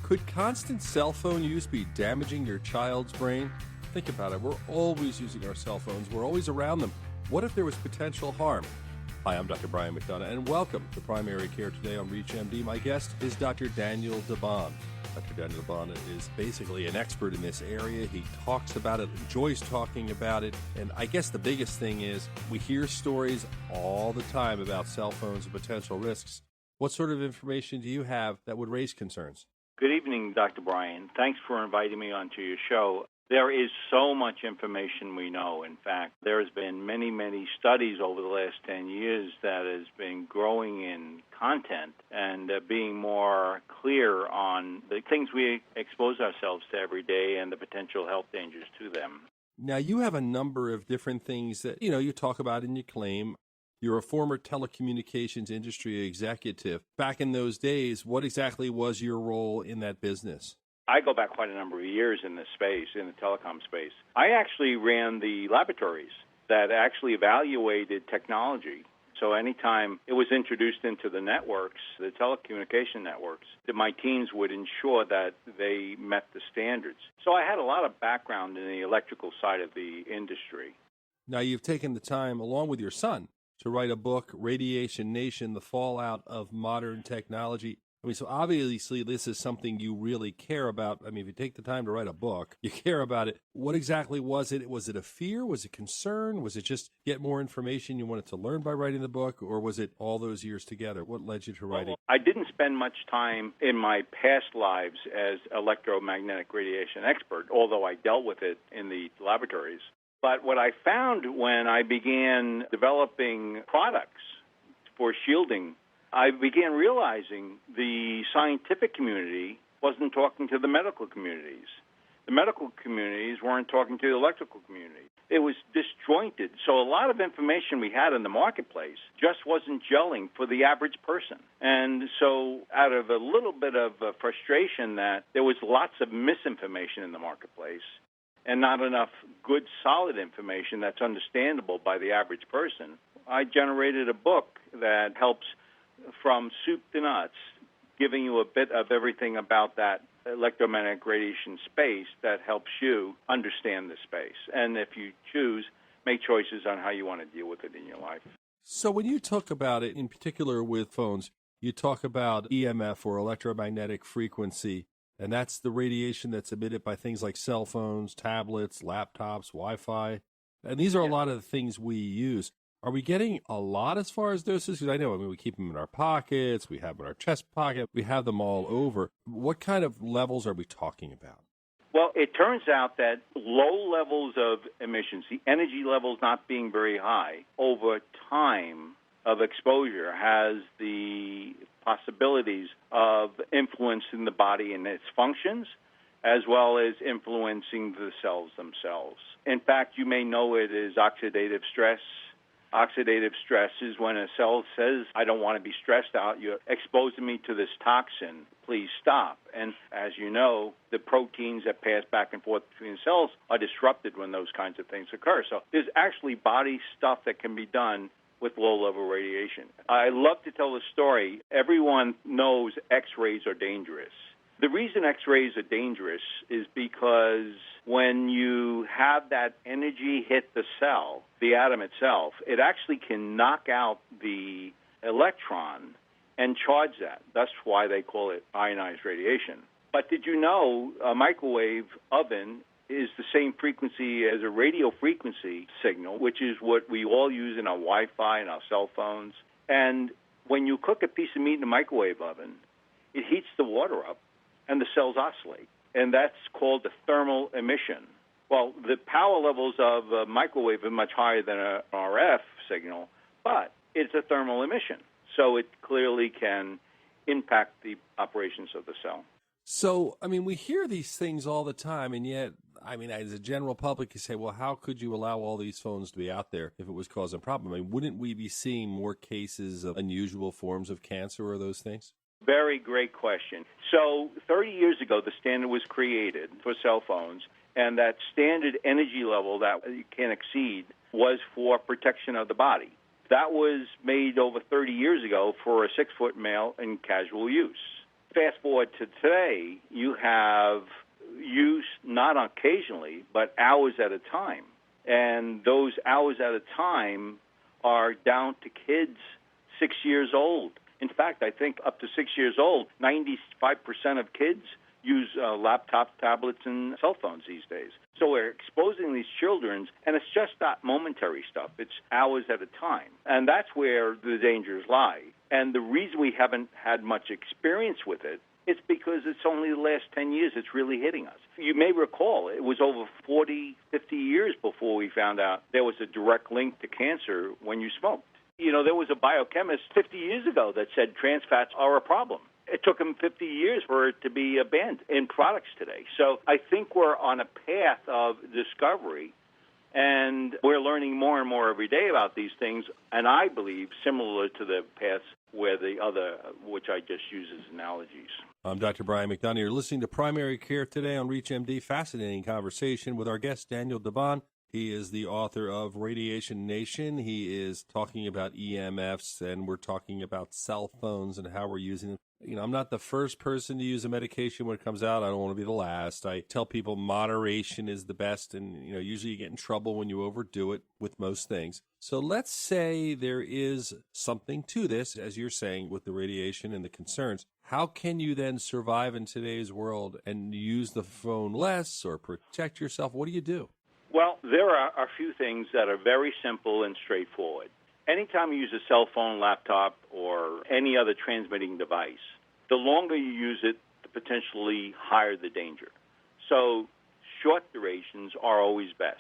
Could constant cell phone use be damaging your child's brain? Think about it. We're always using our cell phones. We're always around them. What if there was potential harm? Hi, I'm Dr. Brian McDonough, and welcome to Primary Care Today on ReachMD. My guest is Dr. Daniel Debaun. Dr. Daniel Debaun is basically an expert in this area. He talks about it, enjoys talking about it, and I guess the biggest thing is we hear stories all the time about cell phones and potential risks. What sort of information do you have that would raise concerns? Good evening, Dr. Brian. Thanks for inviting me onto your show. There is so much information we know. In fact, there's been many studies over the last 10 years that has been growing in content and being more clear on the things we expose ourselves to every day and the potential health dangers to them. Now, you have a number of different things that, you talk about in your claim. You're a former telecommunications industry executive. Back in those days, what exactly was your role in that business? I go back quite a number of years in this space, in the telecom space. I actually ran the laboratories that actually evaluated technology. So anytime it was introduced into the networks, the telecommunication networks, that my teams would ensure that they met the standards. So I had a lot of background in the electrical side of the industry. Now, you've taken the time, along with your son, to write a book, Radiation Nation, The Fallout of Modern Technology. I mean, so obviously this is something you really care about. I mean, if you take the time to write a book, you care about it. What exactly was it? Was it a fear? Was it concern? Was it just get more information you wanted to learn by writing the book? Or was it all those years together? What led you to writing? I didn't spend much time in my past lives as electromagnetic radiation expert, although I dealt with it in the laboratories. But what I found when I began developing products for shielding, I began realizing the scientific community wasn't talking to the medical communities. The medical communities weren't talking to the electrical community. It was disjointed. So a lot of information we had in the marketplace just wasn't gelling for the average person. And so out of a little bit of frustration that there was lots of misinformation in the marketplace, and not enough good, solid information that's understandable by the average person, I generated a book that helps from soup to nuts, giving you a bit of everything about that electromagnetic radiation space that helps you understand the space. And if you choose, make choices on how you want to deal with it in your life. So when you talk about it, in particular with phones, you talk about EMF or electromagnetic frequency. And that's the radiation that's emitted by things like cell phones, tablets, laptops, Wi-Fi. And these are a lot of the things we use. Are we getting a lot as far as doses? Because I know, we keep them in our pockets, we have them in our chest pocket, we have them all over. What kind of levels are we talking about? Well, it turns out that low levels of emissions, the energy levels not being very high, over time of exposure has the possibilities of influencing the body and its functions, as well as influencing the cells themselves. In fact, you may know it as oxidative stress. Oxidative stress is when a cell says, I don't want to be stressed out, you're exposing me to this toxin, please stop. And as you know, the proteins that pass back and forth between cells are disrupted when those kinds of things occur. So there's actually body stuff that can be done with low-level radiation. I love to tell the story. Everyone knows X-rays are dangerous. The reason X-rays are dangerous is because when you have that energy hit the cell, the atom itself, it actually can knock out the electron and charge that. That's why they call it ionized radiation. But did you know a microwave oven is the same frequency as a radio frequency signal, which is what we all use in our Wi-Fi and our cell phones. And when you cook a piece of meat in a microwave oven, it heats the water up and the cells oscillate. And that's called the thermal emission. Well, the power levels of a microwave are much higher than an RF signal, but it's a thermal emission. So it clearly can impact the operations of the cell. So, we hear these things all the time, and yet, as a general public, you say, well, how could you allow all these phones to be out there if it was causing a problem? Wouldn't we be seeing more cases of unusual forms of cancer or those things? Very great question. So 30 years ago, the standard was created for cell phones, and that standard energy level that you can't exceed was for protection of the body. That was made over 30 years ago for a 6-foot male in casual use. fast forward to today, you have use not occasionally, but hours at a time. And those hours at a time are down to kids 6 years old. In fact, I think up to 6 years old, 95% of kids use laptops, tablets, and cell phones these days. So we're exposing these children, and it's just not momentary stuff. It's hours at a time. And that's where the dangers lie. And the reason we haven't had much experience with it is because it's only the last 10 years it's really hitting us. You may recall it was over 40, 50 years before we found out there was a direct link to cancer when you smoked. You know, there was a biochemist 50 years ago that said trans fats are a problem. It took him 50 years for it to be banned in products today. So I think we're on a path of discovery, and we're learning more and more every day about these things, and I believe similar to the paths where the other, which I just use as analogies. I'm Dr. Brian McDonough. You're listening to Primary Care today on ReachMD. Fascinating conversation with our guest, Daniel Debaun. He is the author of Radiation Nation. He is talking about EMFs, and we're talking about cell phones and how we're using them. You know, I'm not the first person to use a medication when it comes out. I don't want to be the last. I tell people moderation is the best, and, you know, usually you get in trouble when you overdo it with most things. So let's say there is something to this, as you're saying, with the radiation and the concerns. How can you then survive in today's world and use the phone less or protect yourself? What do you do? Well, there are a few things that are very simple and straightforward. Anytime you use a cell phone, laptop, or any other transmitting device, the longer you use it, the potentially higher the danger. So short durations are always best.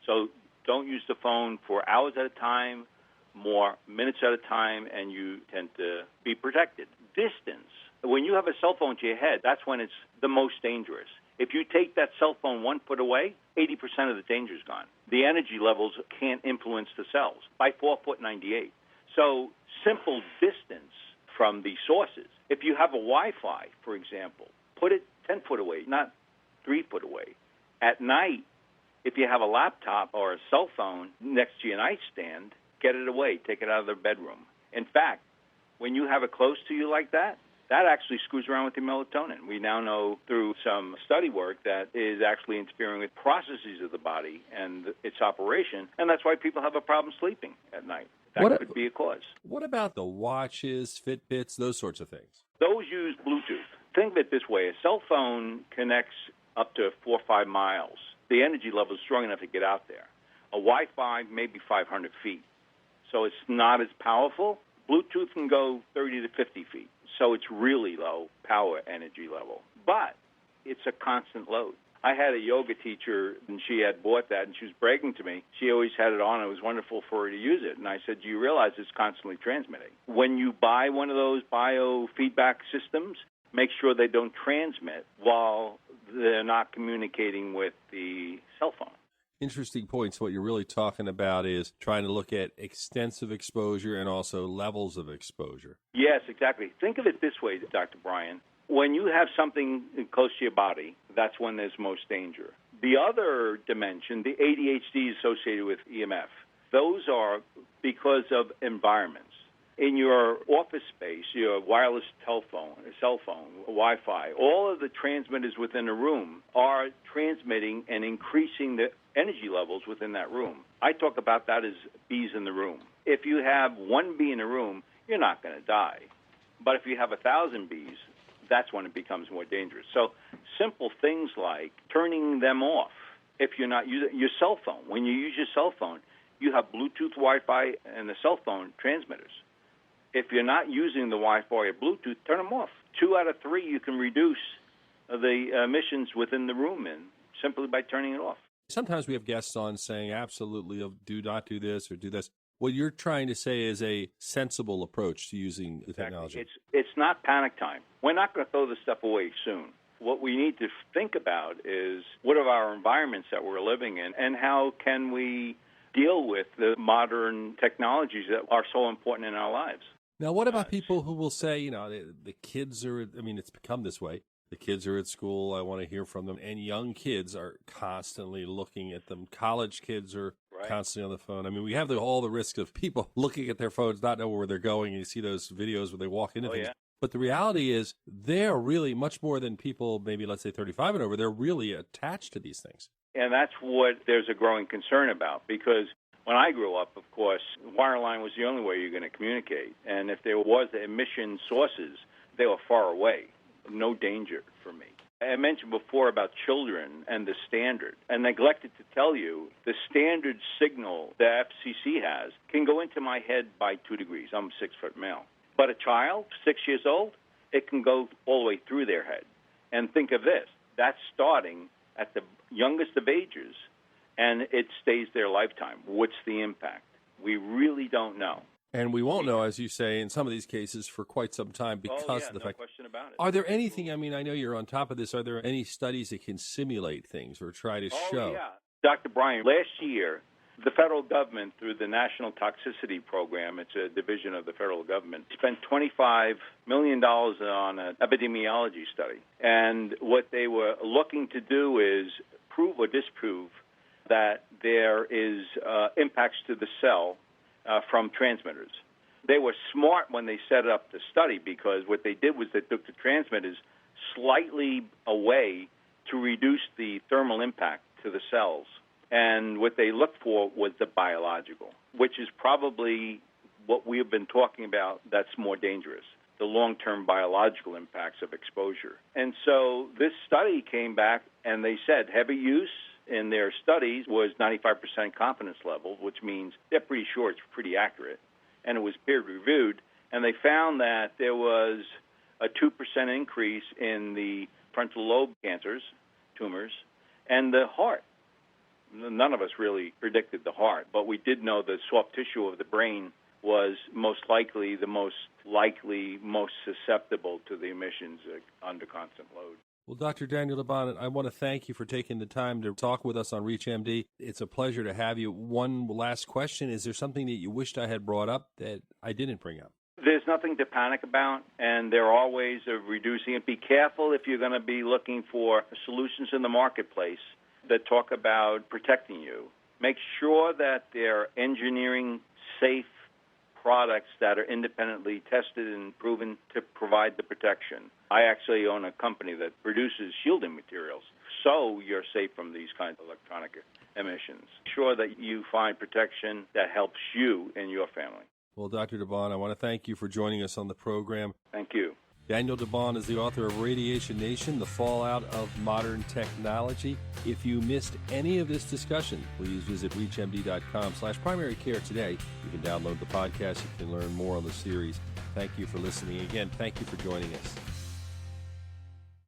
So don't use the phone for hours at a time, more minutes at a time, and you tend to be protected. Distance. When you have a cell phone to your head, that's when it's the most dangerous. If you take that cell phone 1 foot away, 80% of the danger is gone. The energy levels can't influence the cells by 4 foot 98. So simple distance from the sources. If you have a Wi-Fi, for example, put it 10 foot away, not 3 foot away. At night, if you have a laptop or a cell phone next to your nightstand, get it away. Take it out of the bedroom. In fact, when you have it close to you like that actually screws around with your melatonin. We now know through some study work that is actually interfering with processes of the body and its operation, and that's why people have a problem sleeping at night. That could be a cause. What about the watches, Fitbits, those sorts of things? Those use Bluetooth. Think of it this way. A cell phone connects up to 4 or 5 miles. The energy level is strong enough to get out there. A Wi-Fi, maybe 500 feet. So it's not as powerful. Bluetooth can go 30 to 50 feet. So it's really low power energy level. But it's a constant load. I had a yoga teacher, and she had bought that, and she was bragging to me. She always had it on. It was wonderful for her to use it. And I said, do you realize it's constantly transmitting? When you buy one of those biofeedback systems, make sure they don't transmit while they're not communicating with the cell phone. Interesting points. What you're really talking about is trying to look at extensive exposure and also levels of exposure. Yes, exactly. Think of it this way, Dr. Brian. When you have something close to your body, that's when there's most danger. The other dimension, the ADHD associated with EMF, those are because of environments. In your office space, your wireless telephone, cell phone, Wi-Fi, all of the transmitters within a room are transmitting and increasing the energy levels within that room. I talk about that as bees in the room. If you have one bee in a room, you're not going to die. But if you have 1,000 bees, that's when it becomes more dangerous. So simple things like turning them off. If you're not using your cell phone, when you use your cell phone, you have Bluetooth, Wi-Fi, and the cell phone transmitters. If you're not using the Wi-Fi or Bluetooth, turn them off. 2 out of 3, you can reduce the emissions within the room simply by turning it off. Sometimes we have guests on saying, absolutely, do not do this or do this. What you're trying to say is a sensible approach to using the technology. It's not panic time. We're not going to throw this stuff away soon. What we need to think about is what are our environments that we're living in, and how can we deal with the modern technologies that are so important in our lives. Now, what about people who will say, you know, the kids are, I mean, it's become this way. The kids are at school. I want to hear from them. And young kids are constantly looking at them. College kids are constantly on the phone. I mean, we have all the risk of people looking at their phones, not know where they're going. And you see those videos where they walk into things. Yeah. But the reality is they're really much more than people, maybe let's say 35 and over, they're really attached to these things. And that's what there's a growing concern about, because when I grew up, of course, wireline was the only way you're going to communicate. And if there was emission sources, they were far away, no danger for me. I mentioned before about children and the standard, and neglected to tell you the standard signal the FCC has can go into my head by 2 degrees. I'm a 6-foot male. But a child, 6 years old, it can go all the way through their head. And think of this, that's starting at the youngest of ages, and it stays their lifetime. What's the impact? We really don't know. And we won't know, as you say, in some of these cases for quite some time because of the fact. No question about it. Are there anything, I mean, I know you're on top of this, are there any studies that can simulate things or try to show? Oh, yeah. Dr. Bryan, last year, the federal government, through the National Toxicity Program, it's a division of the federal government, spent $25 million on an epidemiology study. And what they were looking to do is prove or disprove that there is impacts to the cell from transmitters. They were smart when they set up the study, because what they did was they took the transmitters slightly away to reduce the thermal impact to the cells. And what they looked for was the biological, which is probably what we have been talking about that's more dangerous, the long-term biological impacts of exposure. And so this study came back and they said heavy use in their studies was 95% confidence level, which means they're pretty sure it's pretty accurate. And it was peer-reviewed. And they found that there was a 2% increase in the frontal lobe cancers, tumors, and the heart. None of us really predicted the heart, but we did know the soft tissue of the brain was most likely, most susceptible to the emissions under constant load. Well, Dr. Daniel Debaun, I want to thank you for taking the time to talk with us on ReachMD. It's a pleasure to have you. One last question. Is there something that you wished I had brought up that I didn't bring up? There's nothing to panic about, and there are ways of reducing it. Be careful if you're going to be looking for solutions in the marketplace that talk about protecting you. Make sure that they're engineering safe products that are independently tested and proven to provide the protection. I actually own a company that produces shielding materials, so you're safe from these kinds of electronic emissions. Sure that you find protection that helps you and your family. Well, Dr. Debaun, I want to thank you for joining us on the program. Thank you. Daniel Debaun is the author of Radiation Nation, The Fallout of Modern Technology. If you missed any of this discussion, please visit reachmd.com/primary care today. You can download the podcast. You can learn more on the series. Thank you for listening again. Thank you for joining us.